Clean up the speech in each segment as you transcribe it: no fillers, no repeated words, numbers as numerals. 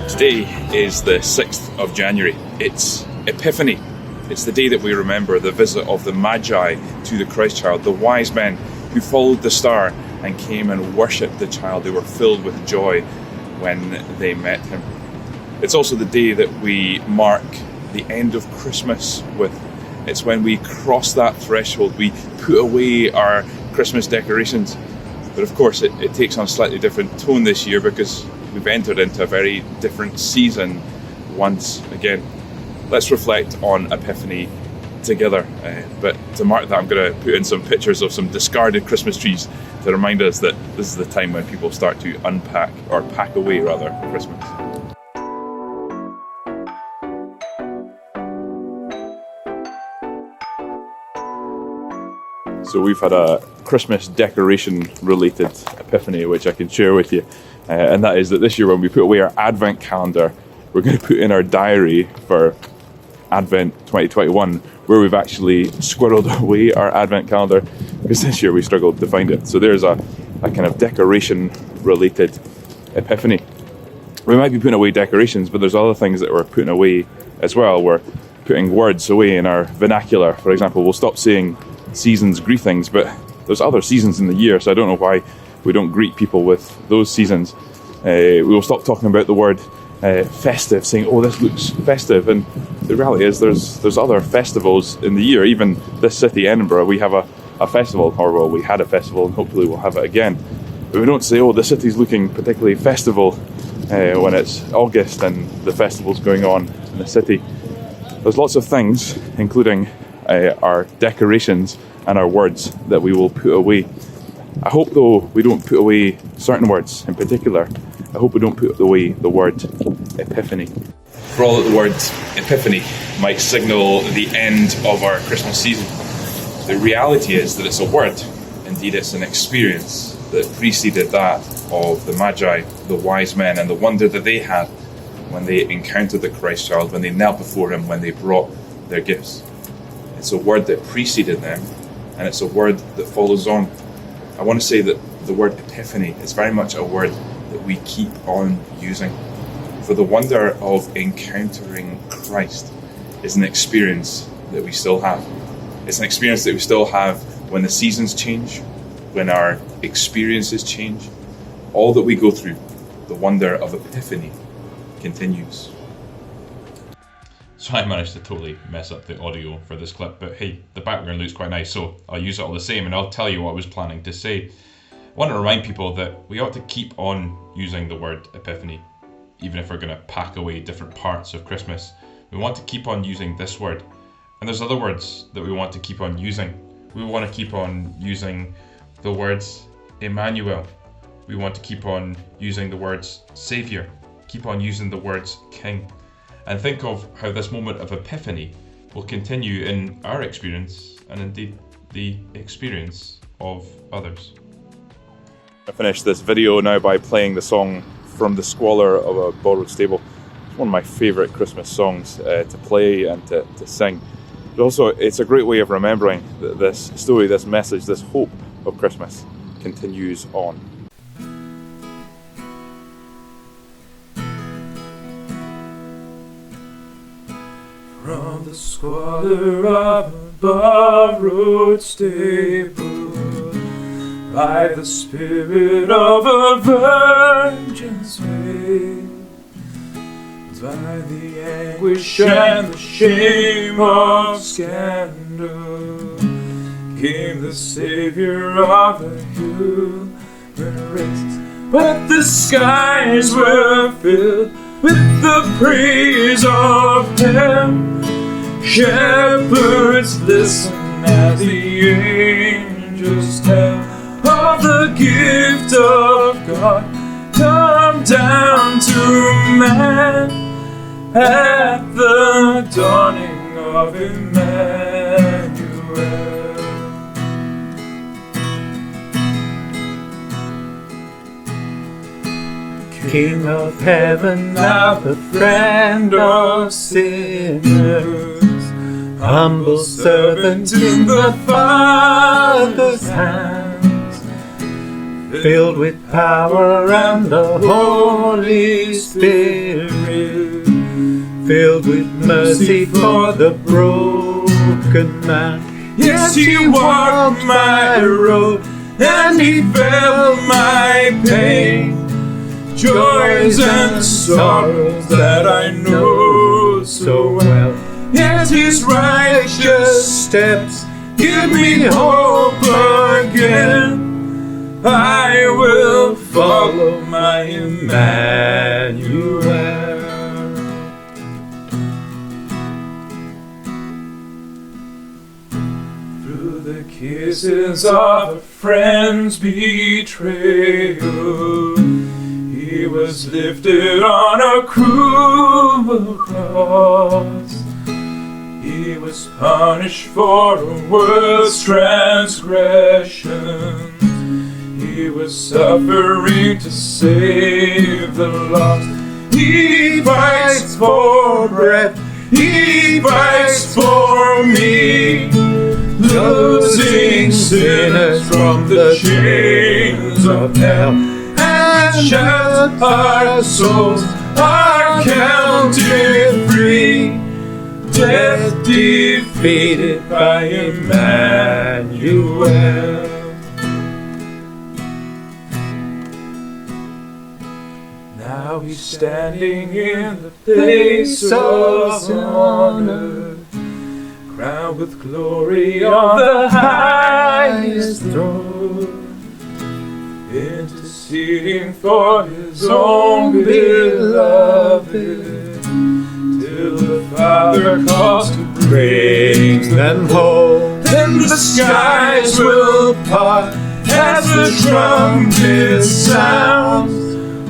Today is the 6th of January. It's Epiphany. It's the day that we remember the visit of the Magi to the Christ child, the wise men who followed the star and came and worshipped the child. They were filled with joy when they met him. It's also the day that we mark the end of Christmas with. It's when we cross that threshold, we put away our Christmas decorations. But of course it takes on a slightly different tone this year because we've entered into a very different season once again. Let's reflect on Epiphany together. But to mark that, I'm going to put in some pictures of some discarded Christmas trees to remind us that this is the time when people start to unpack, or pack away rather, Christmas. So we've had a Christmas decoration related epiphany which I can share with you, and that is that this year when we put away our Advent calendar, we're going to put in our diary for Advent 2021 where we've actually squirreled away our Advent calendar, because this year we struggled to find it. So there's a kind of decoration related epiphany. We might be putting away decorations, but there's other things that we're putting away as well. We're putting words away in our vernacular. For example, we'll stop saying seasons greetings, but there's other seasons in the year, so I don't know why we don't greet people with those seasons. We will stop talking about the word festive, saying, oh, this looks festive, and the reality is there's other festivals in the year. Even this city, Edinburgh, we have a festival, or well, we had a festival and hopefully we'll have it again. But we don't say, oh, the city's looking particularly festival when it's August and the festival's going on in the city. There's lots of things, including our decorations and our words, that we will put away. I hope, though, we don't put away certain words in particular. I hope we don't put away the word Epiphany. For all that the word Epiphany might signal the end of our Christmas season, the reality is that it's a word. Indeed, it's an experience that preceded that of the Magi, the wise men, and the wonder that they had when they encountered the Christ child, when they knelt before him, when they brought their gifts. It's a word that preceded them, and it's a word that follows on. I want to say that the word Epiphany is very much a word that we keep on using. For the wonder of encountering Christ is an experience that we still have. It's an experience that we still have when the seasons change, when our experiences change. All that we go through, the wonder of Epiphany continues. So I managed to totally mess up the audio for this clip, but hey, the background looks quite nice, so I'll use it all the same, and I'll tell you what I was planning to say. I want to remind people that we ought to keep on using the word Epiphany, even if we're going to pack away different parts of Christmas. We want to keep on using this word, and there's other words that we want to keep on using. We want to keep on using the words Emmanuel. We want to keep on using the words Saviour, keep on using the words King. And think of how this moment of Epiphany will continue in our experience, and indeed the experience of others. I finished this video now by playing the song From the Squalor of a Borrowed Stable. It's one of my favourite Christmas songs to play and to sing. But also, it's a great way of remembering that this story, this message, this hope of Christmas continues on. From the squalor of a borrowed stable, by the spirit of a virgin's veil, by the anguish and the shame of scandal, came the Saviour of the human race. But the skies were filled with the praise of him. Shepherds listen as the angels tell of the gift of God come down to man at the dawning of Emmanuel. King of heaven, thou the friend of sinners, humble servant in the Father's hands, filled with power and the Holy Spirit, filled with mercy for the broken man. Yes, He walked my road and He felt my pain, joys and sorrows that I know so well. Yes, His righteous steps give me hope again. I will follow my Emmanuel. Through the kisses of a friend's betrayal, He was lifted on a cruel cross. He was punished for a world's transgression. He was suffering to save the lost. He fights for breath. He fights for me, losing sinners from the chains of hell. And shouts our souls are counted free, death defeated by Emmanuel. Now He's standing in the place of honor, crowned with glory on the highest throne, interceding for His own beloved, till the Father calls to bring them home. Then the skies will part as the trumpet sounds.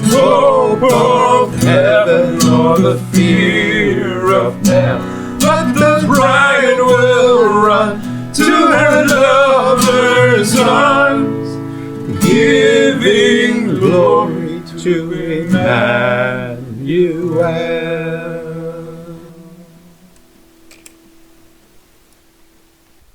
Hope of heaven or the fear of man, but the bride will run to her lover's arms, giving glory to Emmanuel.